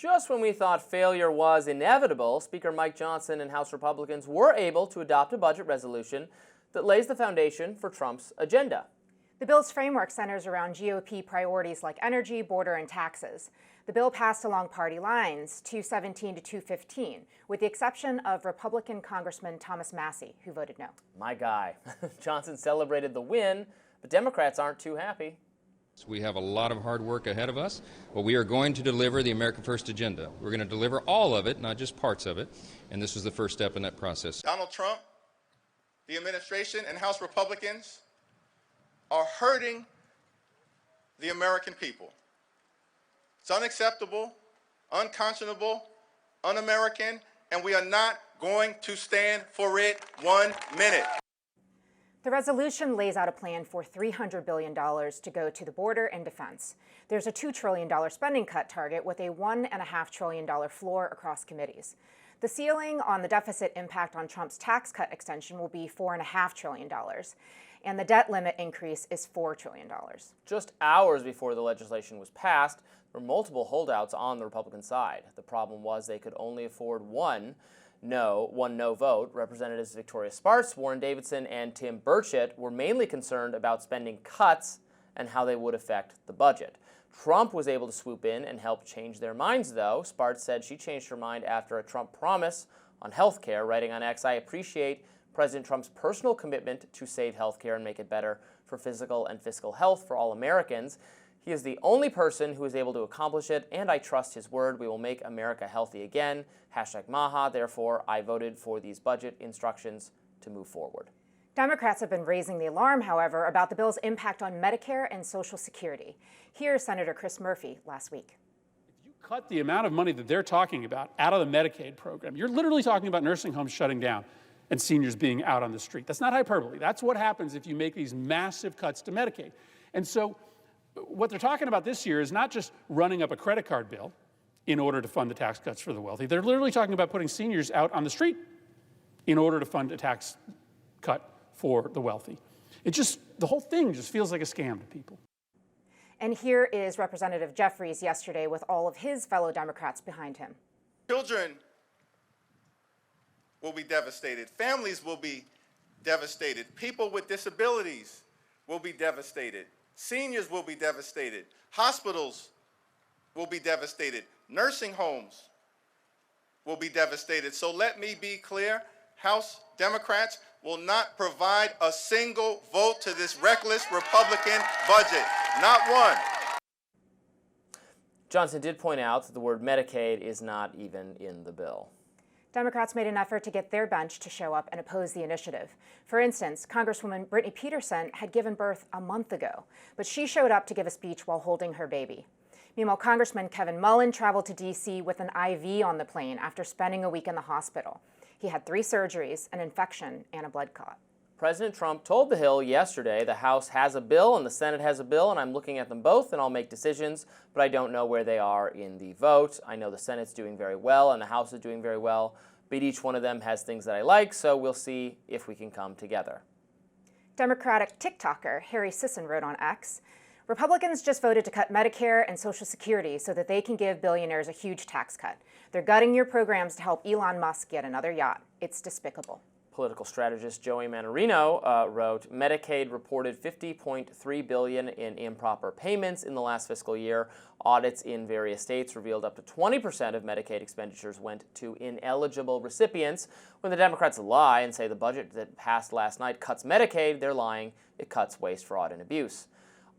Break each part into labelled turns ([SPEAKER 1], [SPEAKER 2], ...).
[SPEAKER 1] Just when we thought failure was inevitable, Speaker Mike Johnson and House Republicans were able to adopt a budget resolution that lays the foundation for Trump's agenda.
[SPEAKER 2] The bill's framework centers around GOP priorities like energy, border, and taxes. The bill passed along party lines, 217 to 215, with the exception of Republican Congressman Thomas Massie, who voted no.
[SPEAKER 1] My guy. Johnson celebrated the win, but Democrats aren't too happy.
[SPEAKER 3] We have a lot of hard work ahead of us, but we are going to deliver the America First agenda. We're going to deliver all of it, not just parts of it, and this was the first step in that process.
[SPEAKER 4] Donald Trump, the administration, and House Republicans are hurting the American people. It's unacceptable, unconscionable, un-American, and we are not going to stand for it 1 minute.
[SPEAKER 2] The resolution lays out a plan for $300 billion to go to the border and defense. There's a $2 trillion spending cut target with a $1.5 trillion floor across committees. The ceiling on the deficit impact on Trump's tax cut extension will be $4.5 trillion, and the debt limit increase is $4 trillion.
[SPEAKER 1] Just hours before the legislation was passed, there were multiple holdouts on the Republican side. The problem was they could only afford one no vote. Representatives Victoria Spartz, Warren Davidson, and Tim Burchett were mainly concerned about spending cuts and how they would affect the budget. Trump was able to swoop in and help change their minds, though. Spartz said she changed her mind after a Trump promise on health care, writing on X, "I appreciate President Trump's personal commitment to save health care and make it better for physical and fiscal health for all Americans. He is the only person who is able to accomplish it, and I trust his word. We will make America healthy again. #Maha. Therefore, I voted for these budget instructions to move forward."
[SPEAKER 2] Democrats have been raising the alarm, however, about the bill's impact on Medicare and Social Security. Here's Senator Chris Murphy last week.
[SPEAKER 5] If you cut the amount of money that they're talking about out of the Medicaid program, you're literally talking about nursing homes shutting down and seniors being out on the street. That's not hyperbole. That's what happens if you make these massive cuts to Medicaid. And so what they're talking about this year is not just running up a credit card bill in order to fund the tax cuts for the wealthy. They're literally talking about putting seniors out on the street in order to fund a tax cut for the wealthy. The whole thing just feels like a scam to people.
[SPEAKER 2] And here is Representative Jeffries yesterday with all of his fellow Democrats behind him.
[SPEAKER 4] Children will be devastated. Families will be devastated. People with disabilities will be devastated. Seniors will be devastated. Hospitals will be devastated. Nursing homes will be devastated. So let me be clear, House Democrats will not provide a single vote to this reckless Republican budget. Not one.
[SPEAKER 1] Johnson did point out that the word Medicaid is not even in the bill.
[SPEAKER 2] Democrats made an effort to get their bench to show up and oppose the initiative. For instance, Congresswoman Brittany Peterson had given birth a month ago, but she showed up to give a speech while holding her baby. Meanwhile, Congressman Kevin Mullen traveled to D.C. with an IV on the plane after spending a week in the hospital. He had 3 surgeries, an infection, and a blood clot.
[SPEAKER 1] President Trump told the Hill yesterday the House has a bill and the Senate has a bill, and I'm looking at them both and I'll make decisions, but I don't know where they are in the vote. I know the Senate's doing very well and the House is doing very well, but each one of them has things that I like, so we'll see if we can come together.
[SPEAKER 2] Democratic TikToker Harry Sisson wrote on X, "Republicans just voted to cut Medicare and Social Security so that they can give billionaires a huge tax cut. They're gutting your programs to help Elon Musk get another yacht. It's despicable."
[SPEAKER 1] Political strategist Joey Manarino wrote, "Medicaid reported $50.3 billion in improper payments in the last fiscal year. Audits in various states revealed up to 20% of Medicaid expenditures went to ineligible recipients. When the Democrats lie and say the budget that passed last night cuts Medicaid, they're lying. It cuts waste, fraud, and abuse."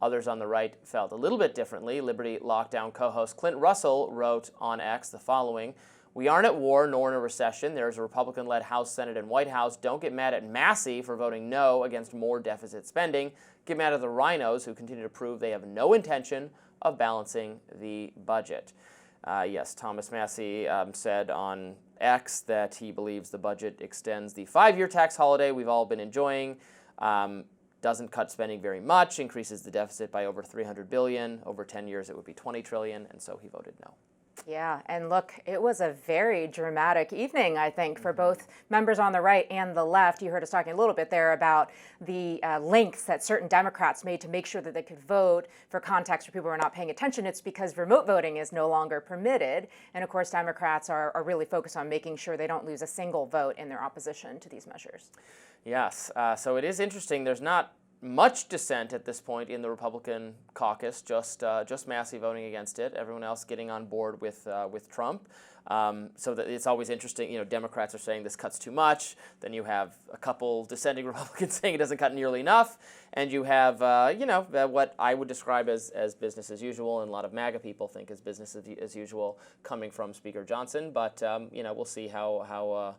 [SPEAKER 1] Others on the right felt a little bit differently. Liberty Lockdown co-host Clint Russell wrote on X the following, "We aren't at war nor in a recession. There is a Republican-led House, Senate, and White House. Don't get mad at Massie for voting no against more deficit spending. Get mad at the rhinos who continue to prove they have no intention of balancing the budget." Yes, Thomas Massie said on X that he believes the budget extends the 5-year tax holiday we've all been enjoying, doesn't cut spending very much, increases the deficit by over $300 billion. Over 10 years, it would be $20 trillion, and so he voted no.
[SPEAKER 2] Yeah, and look, it was a very dramatic evening, I think, for both members on the right and the left. You heard us talking a little bit there about the lengths that certain Democrats made to make sure that they could vote. For context, for people who are not paying attention, it's because remote voting is no longer permitted. And of course, Democrats are really focused on making sure they don't lose a single vote in their opposition to these measures.
[SPEAKER 1] Yes, so it is interesting. There's not much dissent at this point in the Republican caucus, just Massey voting against it. Everyone else getting on board with Trump. So that it's always interesting. You know, Democrats are saying this cuts too much. Then you have a couple dissenting Republicans saying it doesn't cut nearly enough, and you have what I would describe as business as usual, and a lot of MAGA people think is business as usual coming from Speaker Johnson. But we'll see how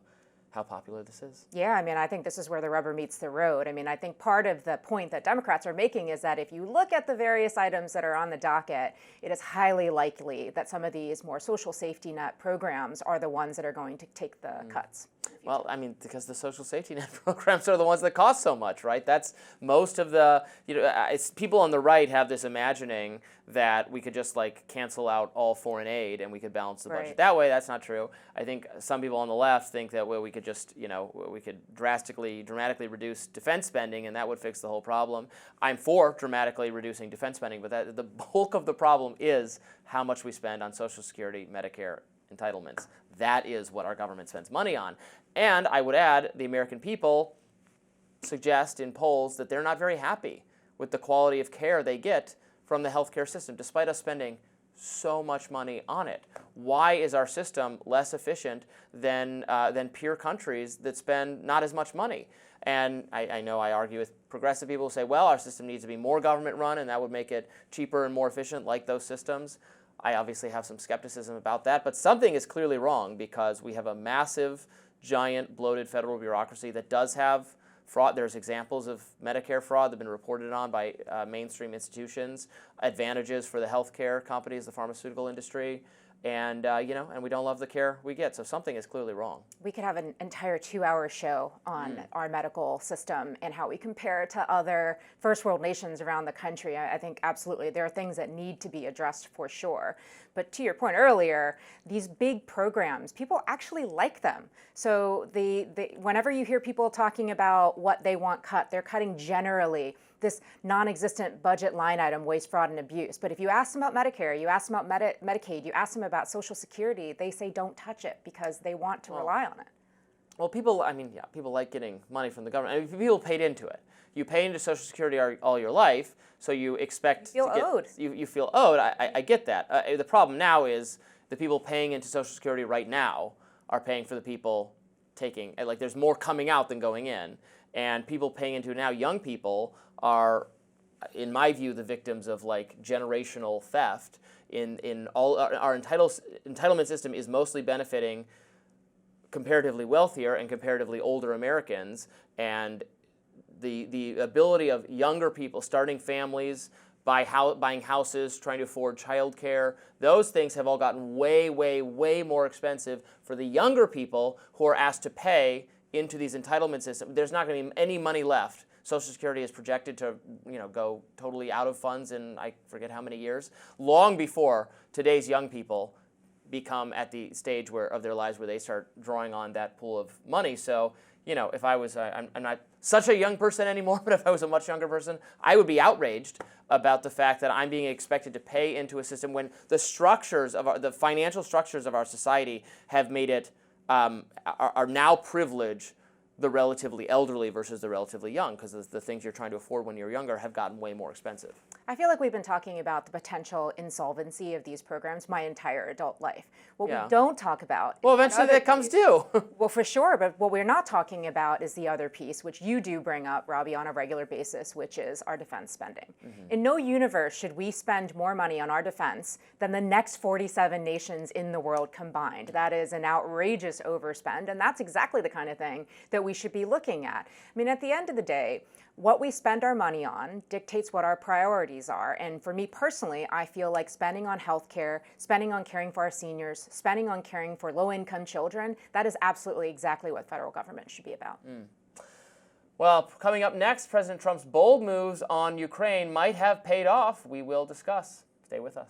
[SPEAKER 1] popular this is.
[SPEAKER 2] Yeah, I mean, I think this is where the rubber meets the road. I mean, I think part of the point that Democrats are making is that if you look at the various items that are on the docket, it is highly likely that some of these more social safety net programs are the ones that are going to take the cuts.
[SPEAKER 1] Well, I mean, because the social safety net programs are the ones that cost so much, right? That's most of the, it's, people on the right have this imagining that we could just like cancel out all foreign aid and we could balance the budget that way. That's not true. I think some people on the left think that we could just, we could dramatically reduce defense spending and that would fix the whole problem. I'm for dramatically reducing defense spending, but the bulk of the problem is how much we spend on Social Security, Medicare, entitlements. That is what our government spends money on. And I would add, the American people suggest in polls that they're not very happy with the quality of care they get from the healthcare system, despite us spending so much money on it. Why is our system less efficient than peer countries that spend not as much money? And I know I argue with progressive people who say, well, our system needs to be more government run and that would make it cheaper and more efficient like those systems. I obviously have some skepticism about that, but something is clearly wrong because we have a massive, giant, bloated federal bureaucracy that does have fraud. There's examples of Medicare fraud that have been reported on by mainstream institutions, advantages for the healthcare companies, the pharmaceutical industry, and and we don't love the care we get. So something is clearly wrong.
[SPEAKER 2] We could have an entire 2-hour show on our medical system and how we compare to other first world nations around the country. I think absolutely there are things that need to be addressed for sure. But to your point earlier, these big programs, people actually like them. So whenever you hear people talking about what they want cut, they're cutting generally this non-existent budget line item, waste, fraud, and abuse. But if you ask them about Medicare, you ask them about Medicaid, you ask them about Social Security, they say don't touch it because they want to rely on it.
[SPEAKER 1] Well, people like getting money from the government. I mean, people paid into it. You pay into Social Security all your life, so you expect
[SPEAKER 2] you feel owed.
[SPEAKER 1] You feel owed. I get that. The problem now is the people paying into Social Security right now are paying for the people taking. Like, there's more coming out than going in, and people paying into it now, young people, are, in my view, the victims of like generational theft. In all our entitlement system is mostly benefiting comparatively wealthier and comparatively older Americans, and the ability of younger people starting families, buying houses, trying to afford childcare, those things have all gotten way, way, way more expensive for the younger people who are asked to pay into these entitlement systems. There's not going to be any money left. Social Security is projected to, go totally out of funds in I forget how many years, long before today's young people become at the stage of their lives where they start drawing on that pool of money. So, if I was, I'm not such a young person anymore, but if I was a much younger person, I would be outraged about the fact that I'm being expected to pay into a system when the financial structures of our society have made it, are now privilege the relatively elderly versus the relatively young, because the things you're trying to afford when you're younger have gotten way more expensive.
[SPEAKER 2] I feel like we've been talking about the potential insolvency of these programs my entire adult life. What we don't talk about...
[SPEAKER 1] Well, eventually that comes due.
[SPEAKER 2] Well, for sure, but what we're not talking about is the other piece, which you do bring up, Robby, on a regular basis, which is our defense spending. In no universe should we spend more money on our defense than the next 47 nations in the world combined. That is an outrageous overspend, and that's exactly the kind of thing that we should be looking at. I mean, at the end of the day, what we spend our money on dictates what our priorities are. And for me personally, I feel like spending on healthcare, spending on caring for our seniors, spending on caring for low-income children, that is absolutely exactly what federal government should be about.
[SPEAKER 1] Well, coming up next, President Trump's bold moves on Ukraine might have paid off. We will discuss. Stay with us.